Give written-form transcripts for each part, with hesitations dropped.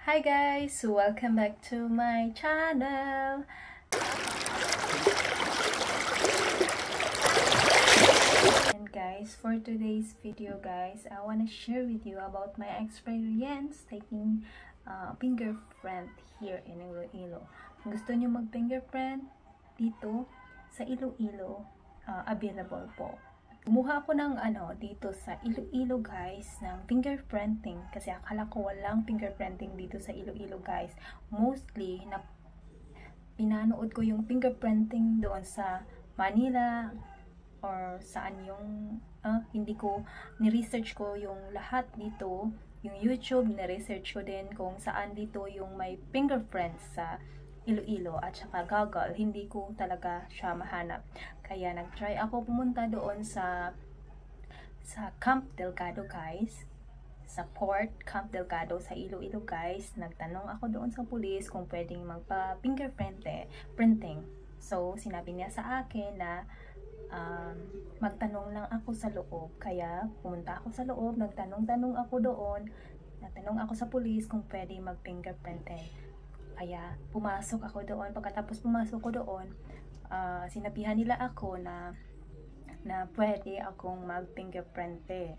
Hi guys! Welcome back to my channel! And guys, for today's video guys, I want to share with you about my experience taking fingerprint here in Iloilo. Kung gusto nyo mag-fingerprint dito sa Iloilo, available po. Kumuha ako ng dito sa Iloilo guys ng fingerprinting kasi akala ko walang fingerprinting dito sa Iloilo guys. Mostly na pinanood ko yung fingerprinting doon sa Manila or saan yung hindi ko ni-research ko yung lahat dito, yung YouTube ni-research ko din kung saan dito yung may fingerprints sa Iloilo at saka Google, hindi ko talaga siya mahanap. Kaya nag-try ako pumunta doon sa Camp Delgado guys, sa Port Camp Delgado sa Iloilo guys. Nagtanong ako doon sa pulis kung pwedeng magpa-fingerprinting. So sinabi niya sa akin na magtanong lang ako sa loob. Kaya pumunta ako sa loob, nagtanong-tanong ako doon, nagtanong ako sa pulis kung pwedeng mag-fingerprinting. Kaya pumasok ako doon. Pagkatapos pumasok ko doon, sinabihan nila ako na pwede akong mag-fingerprint eh.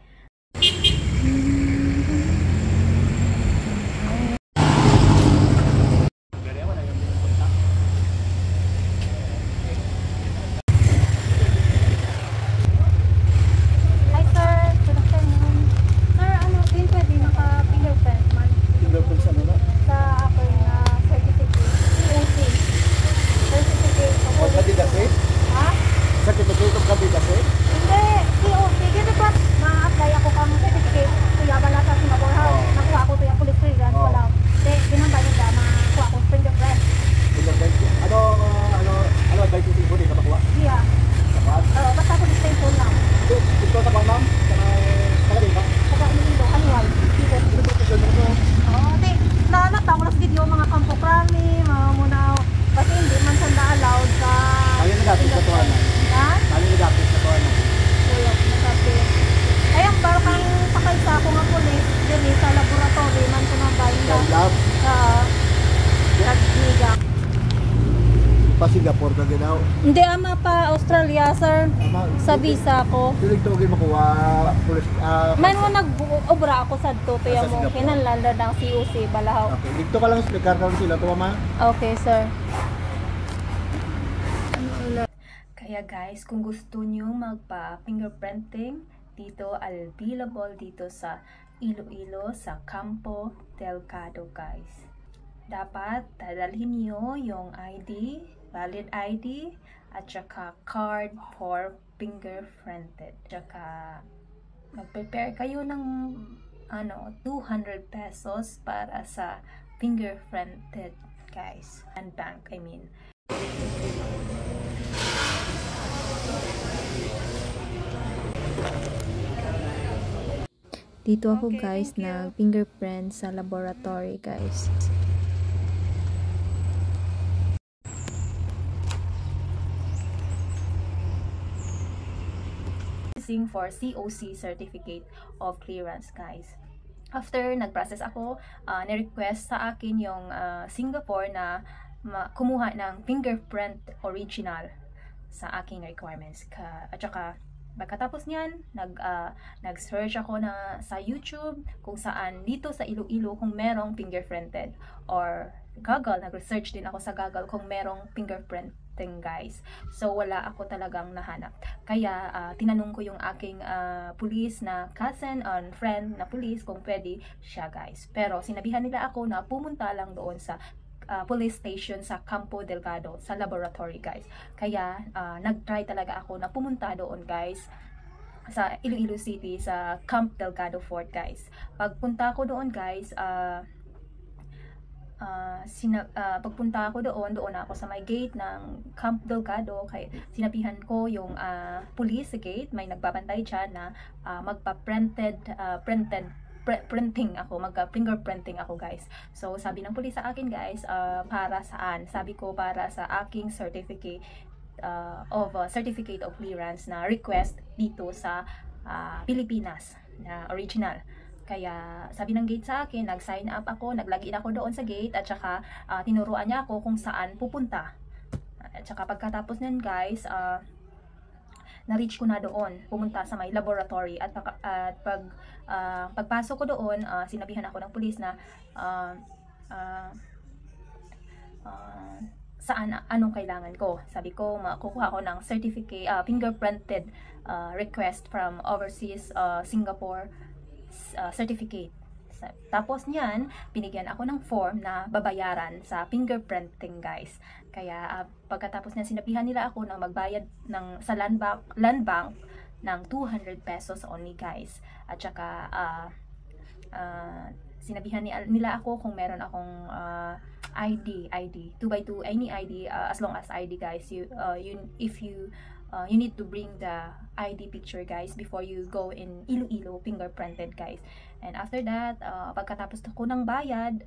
Certificate of candidacy? Hindi, COC. Dito ba ma-apply ako kang certificate? Kuya, wala sa Singapore House. Nakuha ko to yung police clearance. Wala. Binambay nila, makuha ko fingerprint. Fingerprint? Ano advice yung tipo? Di ka makuha? Yeah. Sapat? Basta police station lang. Dito sa Pang Ma'am? Sa kanila? Saka Iloilo, annual. Dito. Oo, di. Nanata ko lang sa video, mga kampo krami, mga muna. Kasi hindi man siya na-allowed sa Kaya nagapit sa tuwanan? Ha? Kaya nagapit sa tuwanan? Kuya, nasapit. Ayang baro kang sakay sa ako nga police, dili sa laboratory, man ko nang bayin Sa lab? Nagniga. Pa Singapore ka ginaw? Hindi, ama pa Australia, sir. Sa visa ko. Tulig to kayo makuha police? Man mo nag-obra ako sa dito, Sa mo Singapore. kinalanda ng COC, Balahaw. Okay, dito ka lang speaker ka sila to ma? Okay, sir. Kaya guys, kung gusto nyo magpa-fingerprinting dito, available dito sa Iloilo sa Campo Delgado guys. Dapat dadalhin nyo yung ID, valid ID, at saka card for fingerprinted. Tsaka mag-prepare kayo ng 200 pesos para sa fingerprinted guys. And bank, I mean. Dito ako guys nag-fingerprint sa laboratory guys. For COC certificate of clearance guys. After nag-process ako, ni-request sa akin yung Singapore na kumuha ng fingerprint original sa aking requirements. At saka pagkatapos niyan, nag-search ako sa YouTube kung saan dito sa Iloilo kung merong fingerprinted, or Google, nag-research din ako sa Google kung merong fingerprinting guys. So wala ako talagang nahanap. Kaya tinanong ko yung aking police na cousin and friend na police kung pwede siya guys. Pero sinabihan nila ako na pumunta lang doon sa police station sa Campo Delgado sa laboratory guys. Kaya nag-try talaga ako na pumunta doon guys sa Iloilo City sa Camp Delgado Fort guys. Pagpunta ko doon guys, pagpunta ako doon ako sa may gate ng Camp Delgado. Kaya sinabihan ko yung police sa gate, may nagbabantay dyan na printing ako, mag-fingerprinting ako guys. So sabi ng police sa akin guys, para saan? Sabi ko para sa aking certificate certificate of clearance na request dito sa Pilipinas na original. Kaya sabi ng gate sa akin, nag-sign up ako, nag-login ako doon sa gate, at saka tinuruan niya ako kung saan pupunta. At saka pagkatapos nun guys, na-reach ko na doon, pumunta sa may laboratory, at pagpasok ko doon, sinabihan ako ng pulis na saan, anong kailangan ko. Sabi ko, makukuha ko ng certificate, fingerprinted request from overseas Singapore certificate. Tapos niyan, binigyan ako ng form na babayaran sa fingerprinting guys. Kaya pagkatapos niyan, sinabihan nila ako na magbayad sa land bank ng 200 pesos only guys. At saka sinabihan nila ako kung meron akong ID 2x2, any ID, as long as ID guys. You need to bring the ID picture guys before you go in Iloilo fingerprinted guys. And after that, pagkatapos ko ng bayad,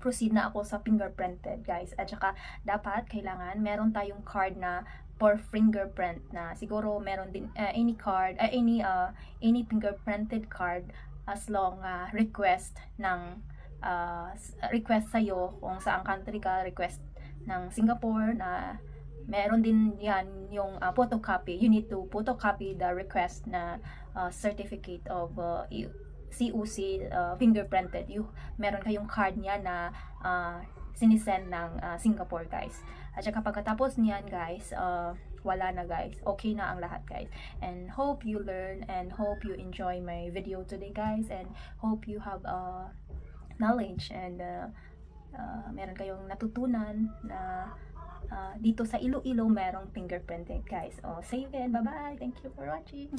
proceed na ako sa fingerprinted guys. At saka dapat kailangan meron tayong card na for fingerprint, na siguro meron din any card, any fingerprinted card, as long request sa'yo kung saang country ka, request ng Singapore, na meron din yan yung photocopy. You need to photocopy the request na certificate of COC fingerprinted. Meron kayong card niya na sinisend ng Singapore guys. At saka pagkatapos niyan guys, wala na guys, okay na ang lahat guys. And hope you learn and hope you enjoy my video today guys, and hope you have knowledge and meron kayong natutunan na dito sa Iloilo merong fingerprinting guys. See you again, bye bye, thank you for watching.